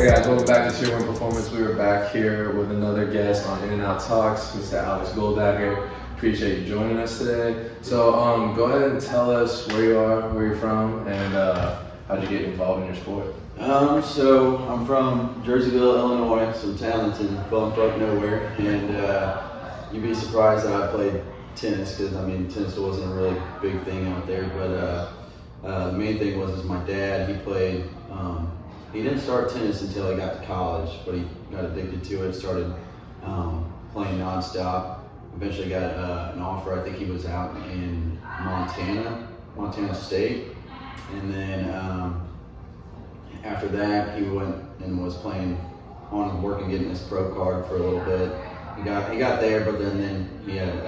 Hey guys, welcome back to Tier 1 Performance. We are back here with another guest on In and Out Talks, Mr. Alex Goldacker. Appreciate you joining us today. So go ahead and tell us where you are, where you're from, and how'd you get involved in your sport? So I'm from Jerseyville, Illinois, some talented bumfuck nowhere, and you'd be surprised that I played tennis because tennis wasn't a really big thing out there. But the main thing was my dad. He played. He didn't start tennis until he got to college, but he got addicted to it. Started playing nonstop. Eventually got an offer. I think he was out in Montana State, and then after that he went and was playing on work and getting his pro card for a little bit. He got there, but then he had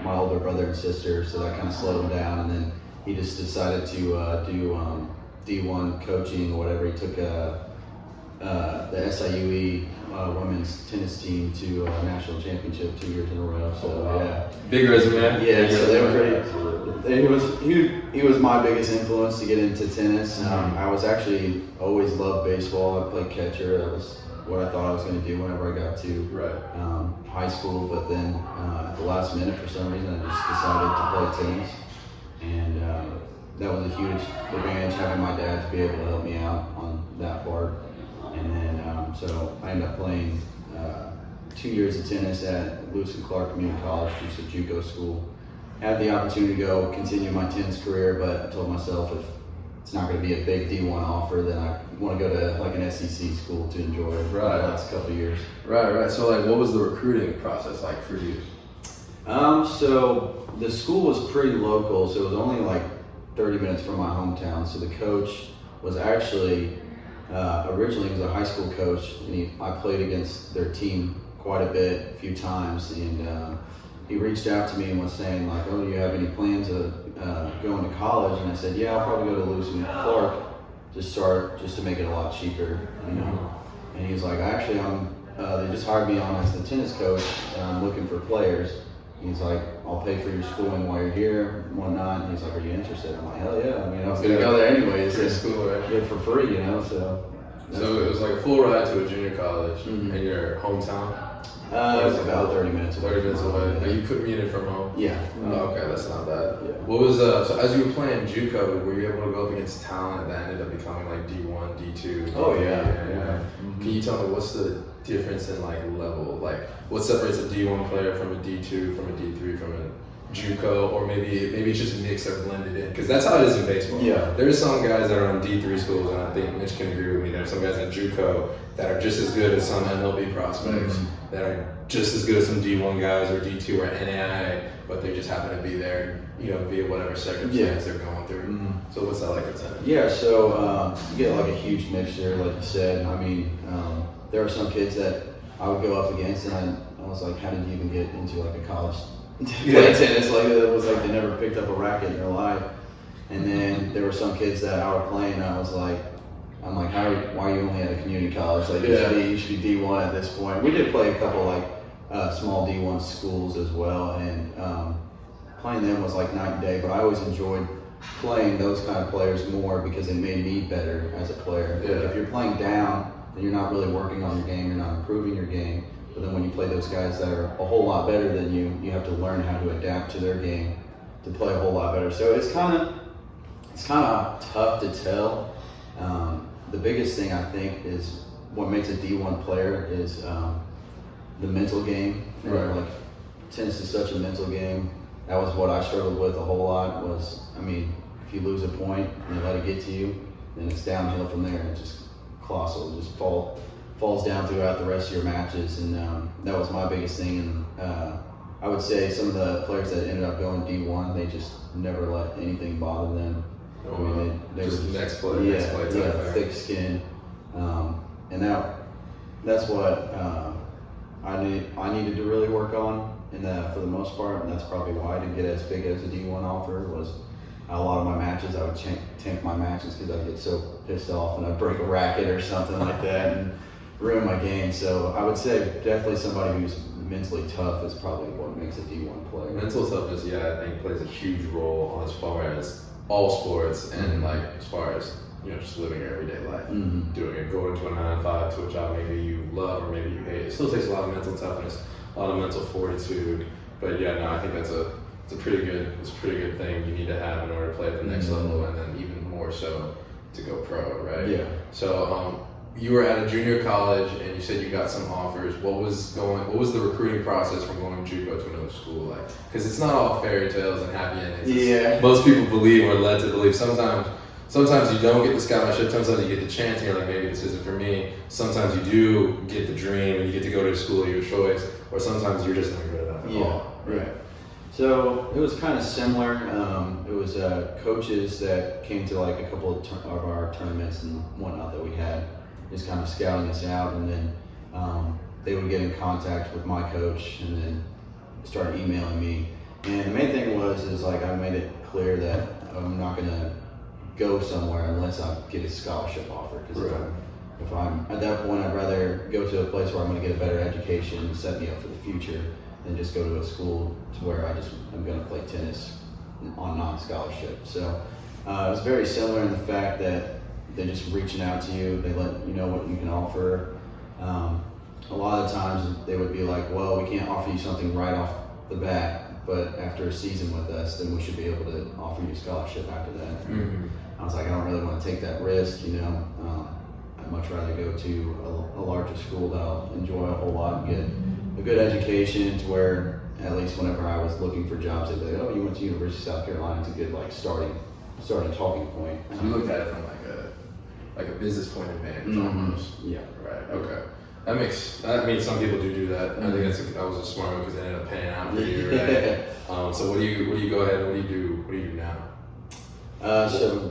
my older brother and sister, so that kind of slowed him down. And then he just decided to do D1 coaching or whatever. He took the SIUE women's tennis team to a national championship 2 years in a row. So yeah, big resume. Yeah, so they were pretty. He was my biggest influence to get into tennis. I was actually always loved baseball. I played catcher. That was what I thought I was going to do whenever I got to high school. But then at the last minute, for some reason, I just decided to play tennis, and that was a huge advantage having my dad to be able to help me out on that part. And then so I ended up playing 2 years of tennis at Lewis and Clark Community College, just a Juco school. Had the opportunity to go continue my tennis career, but I told myself if it's not going to be a big D1 offer, then I want to go to like an SEC school to enjoy the last couple of years. Right. So what was the recruiting process like for you? So the school was pretty local, so it was only like 30 minutes from my hometown. So the coach was actually originally he was a high school coach, and I played against their team quite a bit, a few times, and he reached out to me and was saying like, "Oh, do you have any plans of going to college?" And I said, "Yeah, I'll probably go to Lewis and Clark just to make it a lot cheaper, you know." And he was like, "Actually, they just hired me on as the tennis coach, and I'm looking for players." He's like, "I'll pay for your schooling while you're here, and whatnot." And he's like, "Are you interested?" I'm like, "Hell yeah!" I was gonna go there anyways. It's school, right? Get for free, you know. So it was like a full ride to a junior college in your hometown. It was about 30 minutes away. 30 minutes away. And you commuted from home? Yeah. Oh, okay, that's not bad. Yeah. What was so as you were playing Juco, were you able to go up against talent that ended up becoming like D1, D2? Oh yeah. Mm-hmm. Can you tell me what's the difference in like level? Like what separates a D1 player from a D2, from a D3, from a Juco, or maybe it's just mixed or blended in, because that's how it is in baseball. Yeah. There's some guys that are on D3 schools, and I think Mitch can agree with me. There's some guys in Juco that are just as good as some MLB prospects, that are just as good as some D1 guys or D2 or NAIA, but they just happen to be there, via whatever circumstance they're going through. So what's that like at tennis? Yeah, so you get like a huge mixture, like you said. There are some kids that I would go up against, and I was like, how did you even get into like a college play tennis? Like it was like they never picked up a racket in their life. And then there were some kids that I was playing, and I'm like, why are you only at a community college? Like you should be D1 at this point. We did play a couple like small D1 schools as well, and playing them was like night and day. But I always enjoyed playing those kind of players more because it made me better as a player. Yeah. Like if you're playing down, then you're not really working on your game. You're not improving your game. But then when you play those guys that are a whole lot better than you, you have to learn how to adapt to their game to play a whole lot better. So it's kind of tough to tell. The biggest thing I think is what makes a D1 player is the mental game. Right. Like tennis is such a mental game. That was what I struggled with a whole lot. If you lose a point and you let it get to you, then it's downhill from there. It's just colossal. It just falls down throughout the rest of your matches, and that was my biggest thing. And I would say some of the players that ended up going D1, they just never let anything bother them. They just were next play, thick skin, and that's what I needed to really work on. And for the most part, and that's probably why I didn't get as big as a D1 offer. Was a lot of my matches, I would tank my matches because I'd get so pissed off and I'd break a racket or something like that and ruin my game. So I would say definitely somebody who's mentally tough is probably what makes a D1 player. Mental toughness, I think plays a huge role as far as all sports, and like as far as just living your everyday life, Mm-hmm. doing it, going to a 9 to 5 to a job maybe you love or maybe you hate. It still takes a lot of mental toughness, a lot of mental fortitude. But yeah, no, I think it's a pretty good thing you need to have in order to play at the next level, and then even more so to go pro, right? Yeah. So you were at a junior college, and you said you got some offers. What was the recruiting process from going JUCO to another school like? Because it's not all fairy tales and happy endings. Yeah. Most people believe or led to believe. Sometimes you don't get the scholarship. Sometimes you get the chance, and you're like, maybe this isn't for me. Sometimes you do get the dream, and you get to go to a school of your choice. Or sometimes you're just not good enough at all. Right. So it was kind of similar. It was coaches that came to like a couple of our tournaments and whatnot that we had, just kind of scouting us out, and then they would get in contact with my coach and then start emailing me. And the main thing is like I made it clear that I'm not going to go somewhere unless I get a scholarship offer. Because if I'm at that point, I'd rather go to a place where I'm going to get a better education and set me up for the future than just go to a school to where I'm going to play tennis on non-scholarship. So it was very similar in the fact that they're just reaching out to you. They let you know what you can offer. A lot of times they would be like, well, we can't offer you something right off the bat, but after a season with us, then we should be able to offer you a scholarship after that. Mm-hmm. I was like, I don't really want to take that risk, I'd much rather go to a larger school that I'll enjoy a whole lot and get a good education to where at least whenever I was looking for jobs, they'd be like, oh, you went to University of South Carolina. It's a good starting talking point. So you looked at it from like a business point of vantage almost. Yeah. Right. Okay. I mean, some people do that. I think that was a smart move because it ended up paying out for you, right? So what do you go ahead and what do you do now?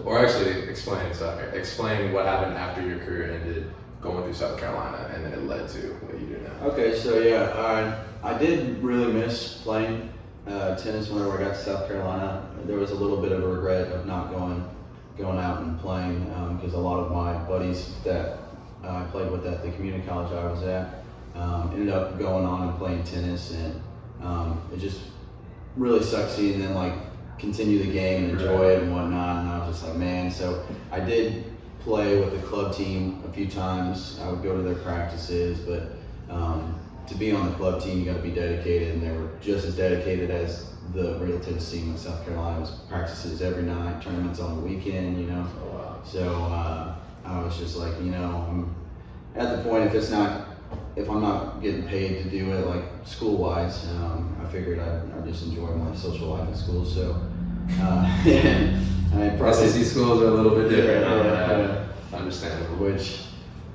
Or actually, explain what happened after your career ended going through South Carolina and then it led to what you do now. Okay, so yeah, I did really miss playing tennis whenever I got to South Carolina. There was a little bit of a regret of not going out and playing because a lot of my buddies that I played with at the community college I was at ended up going on and playing tennis, and it just really sucked seeing them continue the game and enjoy it and whatnot. And I was just like, man. So I did play with the club team a few times. I would go to their practices, but to be on the club team, you got to be dedicated, and they were just as dedicated as the real tennis team in South Carolina. It was practices every night, tournaments on the weekend, Oh, wow. So I was just like, I'm at the point if I'm not getting paid to do it school-wise, I figured I'd just enjoy my social life at school. So SEC schools are a little bit different. Understandable. Which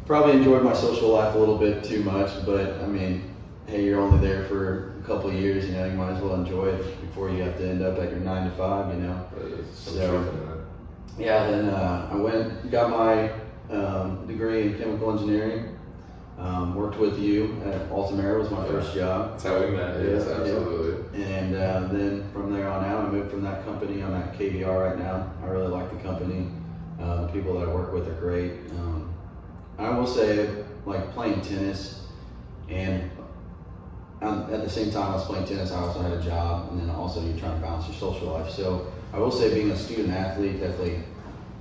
probably enjoyed my social life a little bit too much, but I mean, hey, you're only there for a couple of years, you might as well enjoy it before you have to end up at your 9 to 5, Then I got my degree in chemical engineering. Worked with you at Altamira was my first job. That's how we met. Yes, absolutely. Yeah. And then from there on out, I moved from that company. I'm at KBR right now. I really like the company. The people that I work with are great. I will say, playing tennis, and at the same time I was playing tennis, I also had a job, and then also you're trying to balance your social life. So I will say being a student athlete definitely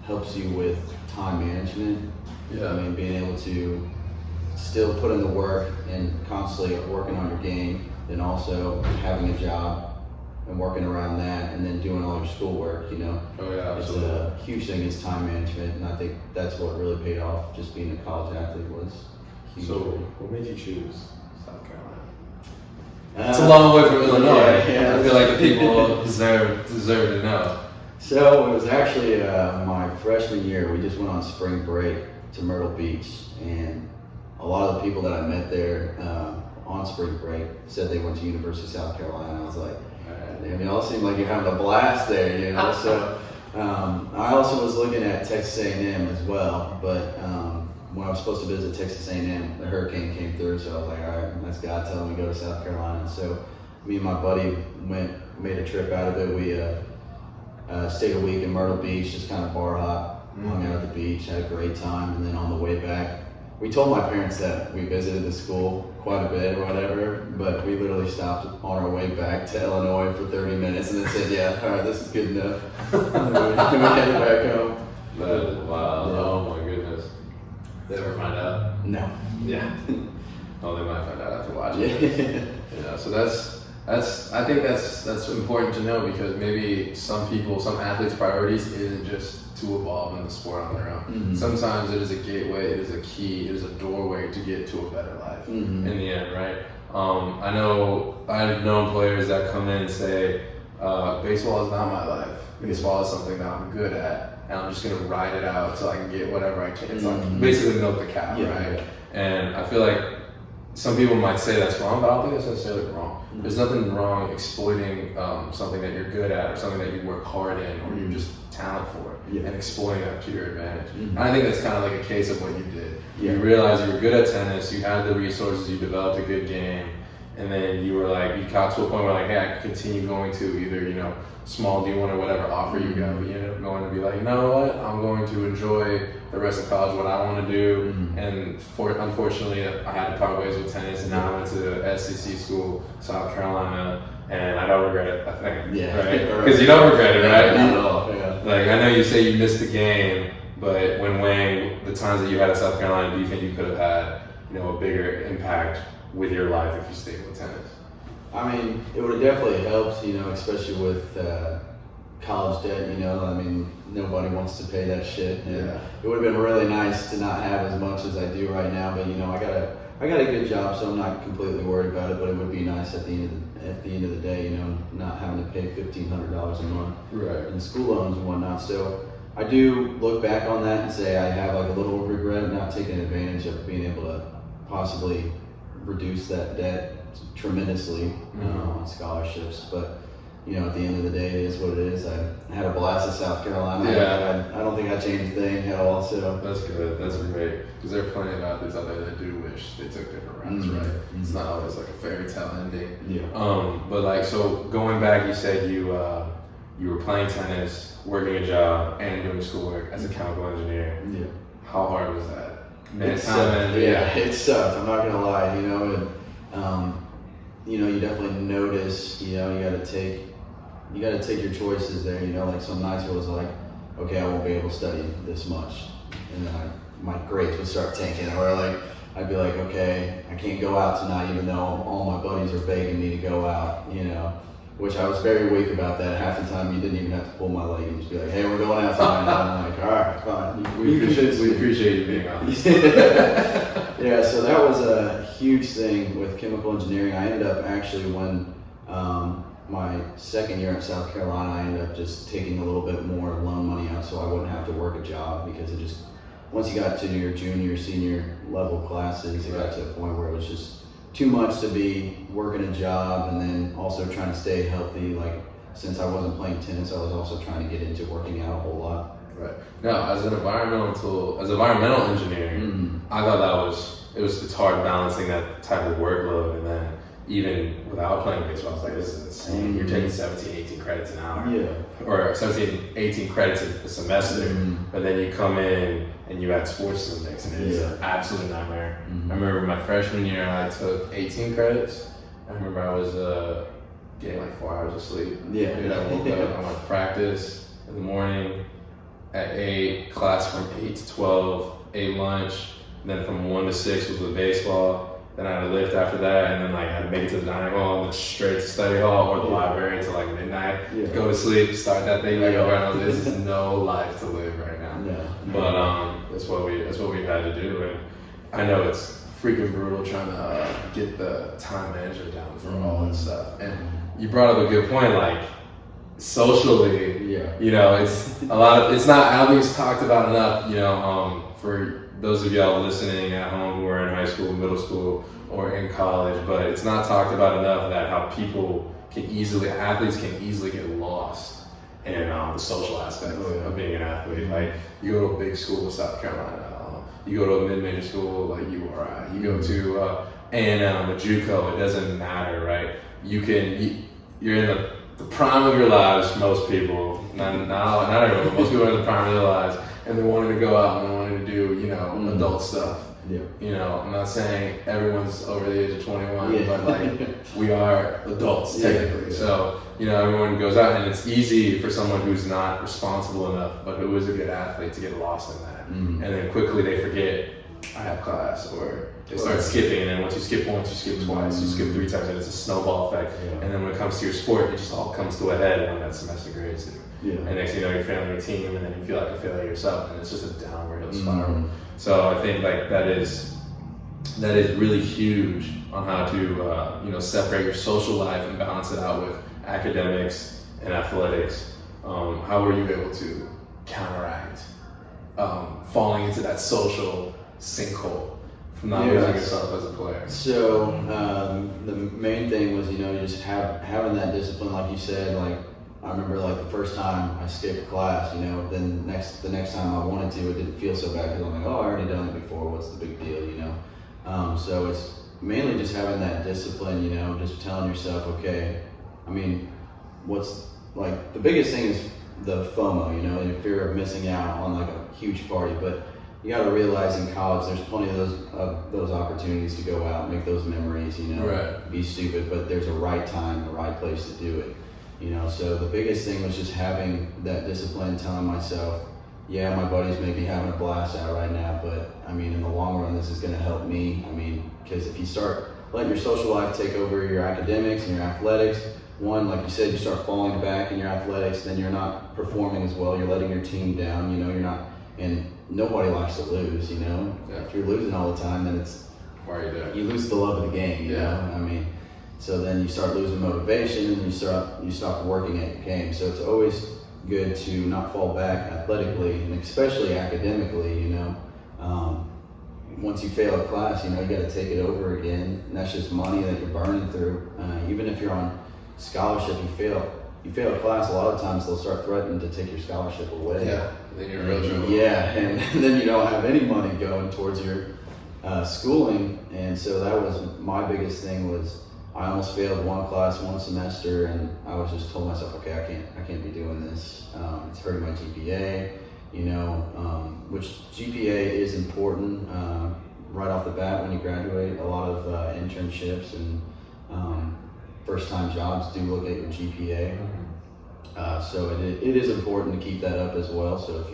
helps you with time management. Yeah. I mean, being able to still put in the work and constantly working on your game, and also having a job and working around that, and then doing all your schoolwork, Oh yeah, absolutely. It's a huge thing is time management, and I think that's what really paid off. Just being a college athlete was huge. So what made you choose South Carolina? It's a long way from Illinois. Yeah. I feel like the people deserve to know. So it was actually my freshman year. We just went on spring break to Myrtle Beach, and a lot of the people that I met there on spring break said they went to University of South Carolina. I was like, man, y'all seem like you're having a blast there, So I also was looking at Texas A&M as well, but when I was supposed to visit Texas A&M, the hurricane came through, so I was like, all right, that's God telling me to go to South Carolina. So me and my buddy made a trip out of it. We stayed a week in Myrtle Beach, just kind of bar hop, hung out at the beach, had a great time, and then on the way back, we told my parents that we visited the school quite a bit or whatever, but we literally stopped on our way back to Illinois for 30 minutes and then said, yeah, all right, this is good enough. And then we headed back home. That is wild. Yeah. Oh my goodness. They ever find out? No. Yeah. Oh, they might find out after watching Yeah. it. You know, so I think that's important to know, because maybe some athletes' priorities isn't just to evolve in the sport on their own. Mm-hmm. Sometimes it is a gateway, it is a key, it is a doorway to get to a better life Mm-hmm. in the end, right? I know I've known players that come in and say, baseball is not my life. Baseball is something that I'm good at, and I'm just gonna ride it out until I can get whatever I can. It's like basically milk the cow, right? Yeah. And I feel like some people might say that's wrong, but I don't think that's necessarily wrong. There's nothing wrong exploiting something that you're good at, or something that you work hard in, or you're just talent for, Yeah. and exploiting that to your advantage. And I think that's kind of like a case of what you did. Yeah. You realized you were good at tennis, you had the resources, you developed a good game, and then you were like, you got to a point where like, hey, I can continue going to either, you know, small D1 or whatever offer you got, but you ended up going to be like, you know what, I'm going to enjoy the rest of college, what I want to do. And unfortunately, I had to part ways with tennis, and now I went to SEC school, South Carolina, and I don't regret it, I think. Yeah. Right? Because you don't regret it, right? Not at all. Yeah. Like, I know you say you missed the game, but when weighing the times that you had at South Carolina, do you think you could have had, you know, a bigger impact with your life if you stayed with tennis? I mean, it would have definitely helped, you know, especially with college debt, you know. I mean, nobody wants to pay that shit. And Yeah. it would have been really nice to not have as much as I do right now, but you know, I got a good job, so I'm not completely worried about it, but it would be nice at the end of the day, you know, not having to pay $1,500 a month Right. in school loans and whatnot. So I do look back on that and say I have like a little regret not taking advantage of being able to possibly reduce that debt tremendously on scholarships. But you know, at the end of the day, it is what it is. I had a blast at South Carolina. Yeah. I don't think I changed a thing at all. So That's good. That's great. Because there are plenty of athletes out there that do wish they took different routes, right? It's not always like a fairy tale ending. yeah. But like, so going back, you said you were playing tennis, working a job, and doing schoolwork as a chemical engineer. Yeah. How hard was that? Man, It sucked. It sucked. I'm not gonna lie. You know, and you know, you definitely notice. You know, you got to take your choices there. You know, like some nights it was like, okay, I won't be able to study this much, and then my grades would start tanking, or like I'd be like, okay, I can't go out tonight, even though all my buddies are begging me to go out. You know, which I was very weak about that. Half the time, you didn't even have to pull my leg and just be like, hey, we're going out tonight. And I'm like, all right, fine. We appreciate you being honest. Yeah, so that was a huge thing with chemical engineering. I ended up actually, when my second year at South Carolina, I ended up just taking a little bit more loan money out so I wouldn't have to work a job, because it just, once you got to your junior, senior level classes, it got to a point where it was just too much to be working a job and then also trying to stay healthy. Like, since I wasn't playing tennis, I was also trying to get into working out a whole lot. Right. Now, as environmental engineering, I thought it's hard balancing that type of workload, and then even without playing baseball, I was like, this is insane. You're taking 17, 18 credits an hour. Yeah. Or 17, 18 credits a semester, but then you come in and you add sports to the mix, and it's an absolute nightmare. I remember my freshman year, I took 18 credits. I remember I was getting like 4 hours of sleep. Yeah. Dude, I woke up, I went to practice in the morning at 8, class from 8 to 12, ate lunch, then from 1 to 6 was with baseball. Then I had to lift after that, and then like I had to make it to the dining hall, and then straight to study hall or the library until like midnight. Go to sleep, start that thing back over, and I was like, this is no life to live right now. But that's what we had to do, and I know it's freaking brutal trying to get the time management down for all that stuff. And you brought up a good point, like socially, you know, it's a lot of, it's not, I don't think it's talked about enough, you know, for those of y'all listening at home who are in high school, middle school, or in college, but it's not talked about enough that how athletes can easily get lost in the social aspect of being an athlete. Like, you go to a big school in South Carolina, you go to a mid-major school like URI, you go to A&M, a Juco, it doesn't matter, right? You're in the prime of your lives, most people, not everyone, but most people are in the prime of their lives, and they're wanting to go out and they want wanting to do, you know, adult stuff. Yeah. You know, I'm not saying everyone's over the age of 21, Yeah. but like we are adults Yeah. technically. So, you know, everyone goes out, and it's easy for someone who's not responsible enough, but who is a good athlete, to get lost in that. And then quickly they forget, I have class, or they start skipping, and then once you skip once, you skip twice, you skip 3 times, and it's a snowball effect. Yeah. And then when it comes to your sport, it just all comes to a head when that semester grades due. Yeah. And next thing you know, you're failing your team, and then you feel like a failure yourself, and it's just a downward spiral. So I think like that is really huge on how to you know, separate your social life and balance it out with academics and athletics. How were you able to counteract falling into that social sinkhole from not losing yourself as a player? So the main thing was, you know, just having that discipline, like you said. Like I remember, like the first time I skipped class, you know, then the next time I wanted to, it didn't feel so bad because I'm like, oh, I already done it before. What's the big deal, you know? So it's mainly just having that discipline, you know, just telling yourself, okay, I mean, what's like the biggest thing is the FOMO, you know, the fear of missing out on like a huge party. But you got to realize in college, there's plenty of those opportunities to go out, make those memories, you know, be stupid, but there's a right time, a right place to do it, you know. So the biggest thing was just having that discipline, telling myself, yeah, my buddies may be having a blast out right now, but I mean, in the long run, this is going to help me. I mean, because if you start letting your social life take over your academics and your athletics, one, like you said, you start falling back in your athletics, then you're not performing as well. You're letting your team down, you know, you're not, and nobody likes to lose, you know. If you're losing all the time, then it's, Why are you doing? you lose the love of the game, you know. I mean, so then you start losing motivation, and you stop working at your game. So it's always good to not fall back athletically, and especially academically, you know. Once you fail a class, you know, you got to take it over again, and that's just money that you're burning through. Even if you're on scholarship, you fail a class, a lot of times they'll start threatening to take your scholarship away. Yeah, then you're in real trouble. Yeah, and then you don't have any money going towards your schooling. And so that was my biggest thing, was I almost failed one class one semester, and I was just told myself, okay, I can't be doing this. It's hurting my GPA, you know, which GPA is important right off the bat when you graduate. A lot of internships and first-time jobs do look at your GPA. So it is important to keep that up as well. So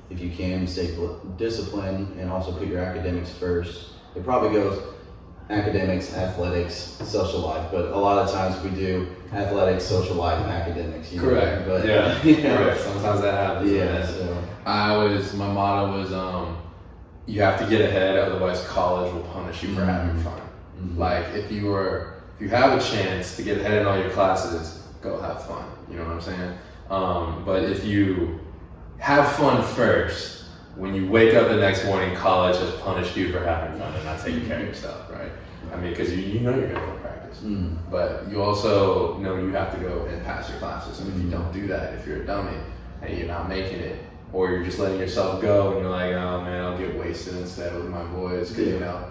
if you can stay disciplined and also put your academics first. It probably goes academics, athletics, social life, but a lot of times we do athletics, social life, academics. You know? Correct. But, yeah. You know, correct. Sometimes that happens. Yeah. So. My motto was, you have to get ahead, otherwise college will punish you for having fun. Like if you have a chance to get ahead in all your classes, go have fun. You know what I'm saying? But if you have fun first, when you wake up the next morning, college has punished you for having fun and not taking care of yourself, right? I mean, because you know you're going to go practice, but you also know you have to go and pass your classes. And if you don't do that, if you're a dummy, hey, you're not making it, or you're just letting yourself go and you're like, oh man, I'll get wasted instead with my boys, because you know,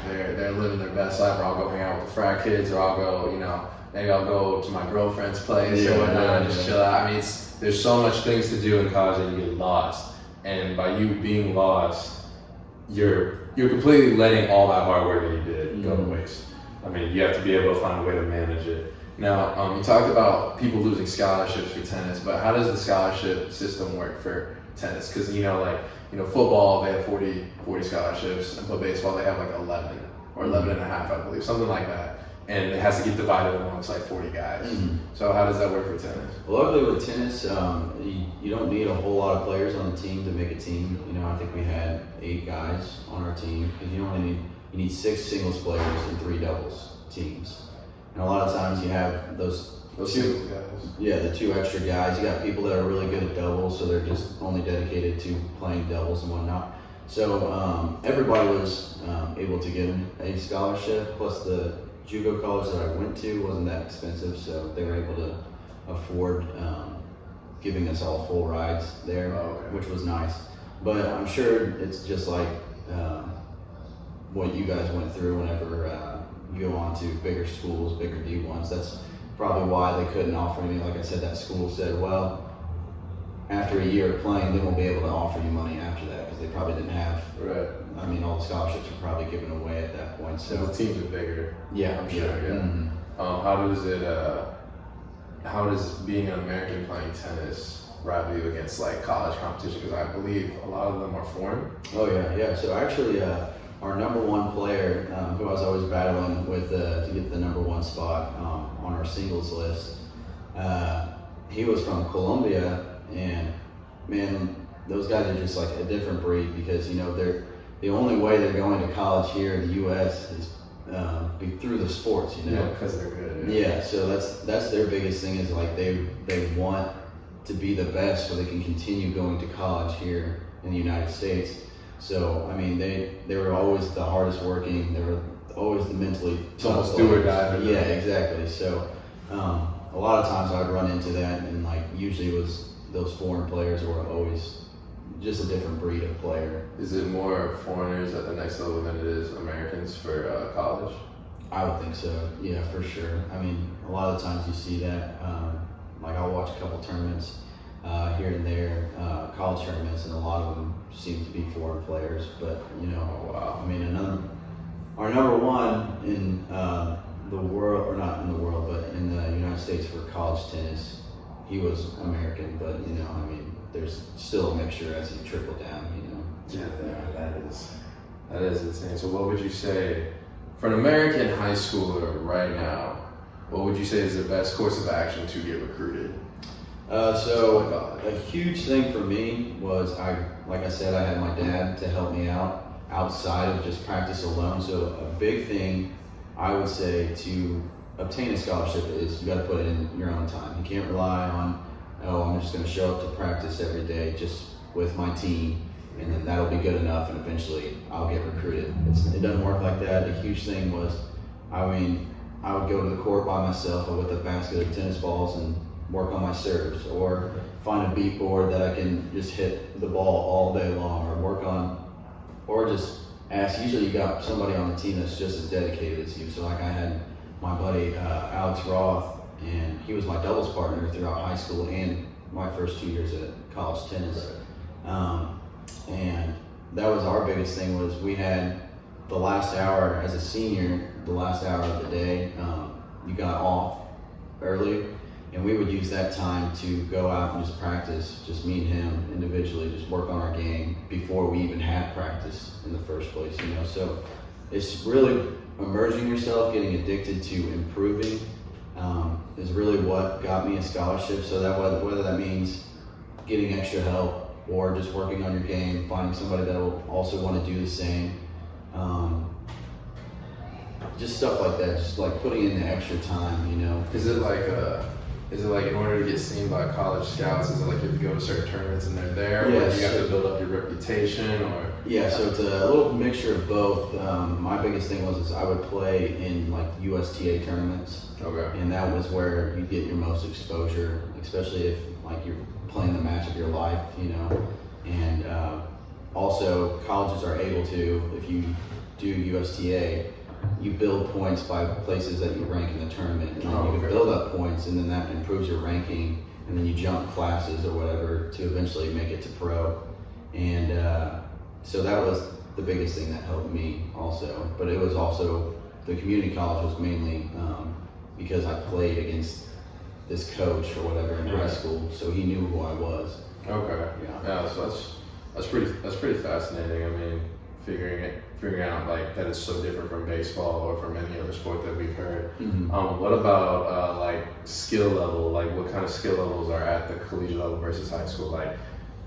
they're living their best life, or I'll go hang out with the frat kids, or I'll go, you know, maybe I'll go to my girlfriend's place or whatnot and just chill out. I mean, there's so much things to do in college that you get lost. And by you being lost, you're completely letting all that hard work that you did go to waste. I mean, you have to be able to find a way to manage it. Now, you talked about people losing scholarships for tennis, but how does the scholarship system work for tennis? Because, football, they have 40 scholarships, and for baseball, they have like 11 or 11 and a half, I believe, something like that. And it has to get divided amongst like 40 guys. So how does that work for tennis? Well, luckily with tennis, you don't need a whole lot of players on the team to make a team. You know, I think we had 8 guys on our team, because you need 6 singles players and 3 doubles teams. And a lot of times you have those 2 guys. Yeah, the 2 extra guys. You got people that are really good at doubles, so they're just only dedicated to playing doubles and whatnot. So everybody was able to get a scholarship, plus the Juco college that I went to wasn't that expensive, so they were able to afford giving us all full rides there, which was nice. But I'm sure it's just like what you guys went through whenever you go on to bigger schools, bigger D1s. That's probably why they couldn't offer me. Like I said, that school said, well, after a year of playing, they won't be able to offer you money after that, because they probably didn't have. Right. I mean, all the scholarships were probably given away at that point. So the teams are bigger. yeah, I'm sure. Yeah. Mm-hmm. How does being an American playing tennis rival you against like college competition? Because I believe a lot of them are foreign. Oh yeah. So actually, our number one player, who I was always battling with to get the number one spot on our singles list, he was from Colombia, and man, those guys are just like a different breed because they're the only way they're going to college here in the U.S. is through the sports, Yeah, because they're good. Yeah, so that's their biggest thing is like they want to be the best so they can continue going to college here in the United States. So I mean they were always the hardest working. They were always the mentally almost do or die. Yeah, exactly. So a lot of times I'd run into that, and like usually it was those foreign players were always just a different breed of player. Is it more foreigners at the next level than it is Americans for college? I would think so. Yeah, for sure. I mean, a lot of times you see that. Like I'll watch a couple tournaments here and there, college tournaments, and a lot of them seem to be foreign players. But Oh, wow. I mean, our number one in the world, or not in the world, but in the United States for college tennis, he was American. But I mean, there's still a mixture as you trickle down. Yeah, that is insane. So what would you say for an American high schooler right now? What would you say is the best course of action to get recruited? So a huge thing for me was like I said, I had my dad to help me out outside of just practice alone. So a big thing I would say to obtain a scholarship is you got to put it in your own time. You can't rely on, I'm just going to show up to practice every day just with my team, and then that'll be good enough, and eventually I'll get recruited. It doesn't work like that. A huge thing was, I would go to the court by myself with a basket of tennis balls and work on my serves, or find a beat board that I can just hit the ball all day long, or work on, or just ask. Usually you got somebody on the team that's just as dedicated as you. So like I had my buddy Alex Roth, and he was my doubles partner throughout high school and my first 2 years at college tennis. And that was our biggest thing was we had the last hour as a senior, the last hour of the day, you got off early, and we would use that time to go out and just practice, just me and him individually, just work on our game before we even had practice in the first place, So it's really immersing yourself, getting addicted to improving, is really what got me a scholarship. So that whether that means getting extra help or just working on your game, finding somebody that will also want to do the same, just stuff like that, just like putting in the extra time, Is it like in order to get seen by college scouts, is it like you have to go to certain tournaments and they're there, or Yes. you have to build up your reputation, or? Yeah, so it's a little mixture of both. My biggest thing was I would play in like USTA tournaments, Okay. and that was where you get your most exposure, especially if like you're playing the match of your life, And also colleges are able to, if you do USTA, you build points by places that you rank in the tournament, and then you can build up points, and then that improves your ranking, and then you jump classes or whatever to eventually make it to pro. And so that was the biggest thing that helped me also. But it was also, the community college was mainly because I played against this coach or whatever in high school, so he knew who I was. Okay. Yeah. So that's pretty fascinating. I mean, figuring out like that it's so different from baseball or from any other sport that we've heard. Mm-hmm. What about like skill level? Like what kind of skill levels are at the collegiate level versus high school? Like,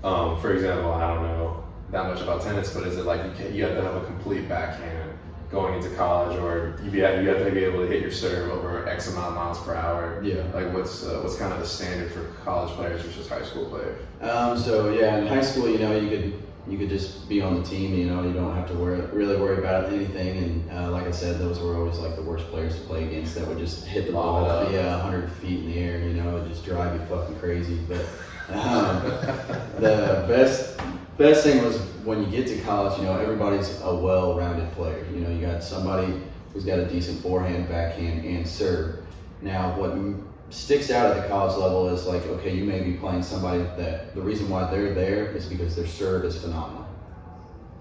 for example, I don't know that much about tennis, but is it like you have to have a complete backhand going into college, or you have to be able to hit your serve over X amount of miles per hour? Yeah. Like what's kind of the standard for college players versus high school players? So yeah, in high school, you could just be on the team. You don't have to really worry about anything. And like I said, those were always like the worst players to play against. That would just hit the ball, 100 feet in the air. It'd just drive you fucking crazy. But the best thing was when you get to college, everybody's a well-rounded player. You got somebody who's got a decent forehand, backhand, and serve. Now, what sticks out at the college level is like, okay, you may be playing somebody that the reason why they're there is because their serve is phenomenal.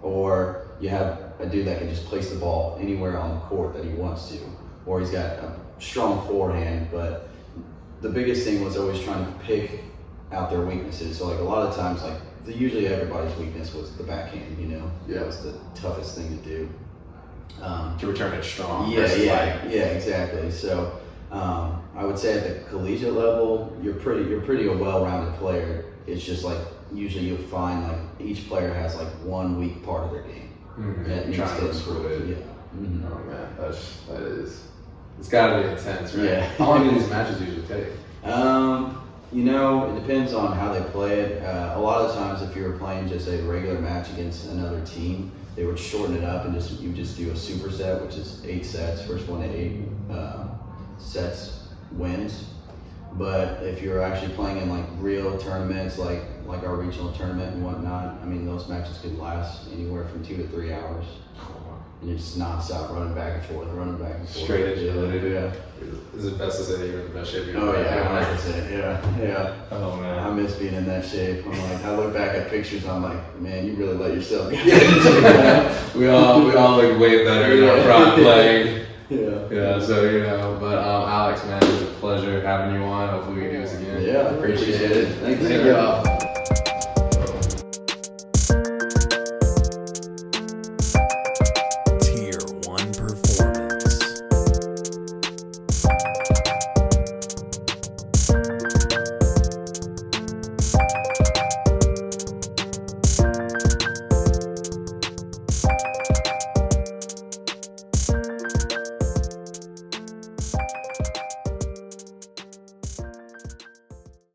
or you have a dude that can just place the ball anywhere on the court that he wants to, or he's got a strong forehand. But the biggest thing was always trying to pick out their weaknesses. So like a lot of times, like usually everybody's weakness was the backhand. You know, that was the toughest thing to do. To return it strong. Yeah, exactly. So I would say at the collegiate level, you're pretty a well-rounded player. It's just like usually you'll find like each player has like one weak part of their game. That needs Trying to improve. improve it. Yeah. Oh man, that is. It's got to be intense, right? Yeah. How long do these matches usually take? You know, it depends on how they play it. A lot of times, if you were playing just a regular match against another team, they would shorten it up and you just do a superset, which is 8 sets. First one to 8 sets wins. But if you're actually playing in like real tournaments, like our regional tournament and whatnot, I mean, those matches could last anywhere from 2 to 3 hours. And you're just nonstop running back and forth. Straight agility. Yeah. Is it best to say that you're in the best shape you've Oh ever yeah, been? yeah. Oh man. I miss being in that shape. I'm like, I look back at pictures, I'm like, man, you really let yourself get into that. we all look way better in our prime playing. Yeah. So but Alex, man, it was a pleasure having you on. Hopefully we can do this again. Yeah, Appreciate it. Thank you.